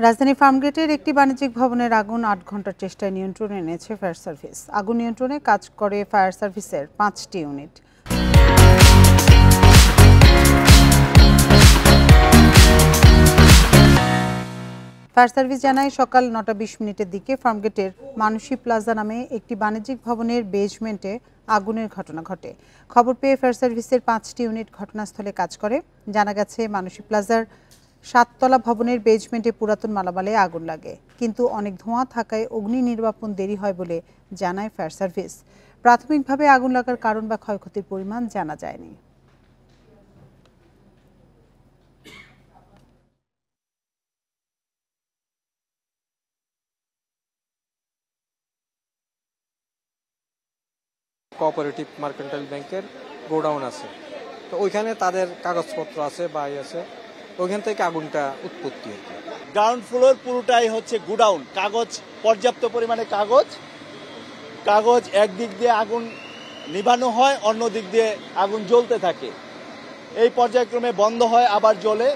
রাজধানী ফার্মগেটের একটি বাণিজ্যিক ভবনের আগুন ৮ ঘন্টার চেষ্টায় নিয়ন্ত্রণে এনেছে ফায়ার সার্ভিস। আগুন নিয়ন্ত্রণে কাজ করে ফায়ার সার্ভিসের ৫টি ইউনিট। ফায়ার সার্ভিস জানায় সকাল ৯টা ২০ দিকে ফার্মগেটের মানসী প্লাজা নামে একটি বাণিজ্যিক ভবনের বেজমেন্টে আগুনের ঘটনা ঘটে। খবর পেয়ে ফায়ার সার্ভিসের ৫টি ইউনিট ঘটনাস্থলে কাজ করে। জানা গেছে মানসী প্লাজার ৭তলা ভবনের বেজমেন্টে পুরাতন মালামালে আগুন লাগে, কিন্তু অনেক ধোঁয়া থাকায় অগ্নি নির্বাপন দেরি হয় বলে জানায় ফায়ার সার্ভিস। প্রাথমিকভাবে আগুন লাগার কারণ বা ক্ষয়ক্ষতির পরিমাণ জানা যায়নি। কোঅপারেটিভ মার্কেন্টাইল ব্যাংকের গোডাউন আছে, তো ওইখানে তাদের কাগজপত্র আছে বা আছে, ওইখান থেকে আগুনটা উৎপত্তি। গ্রাউন্ড ফ্লোর পুরোটাই হচ্ছে গোডাউন। কাগজ, পর্যাপ্ত পরিমাণে কাগজ একদিক দিয়ে আগুন নিভানো হয়, অন্য দিক দিয়ে আগুন জ্বলতে থাকে। এই পর্যায়ক্রমে বন্ধ হয়, আবার জ্বলে।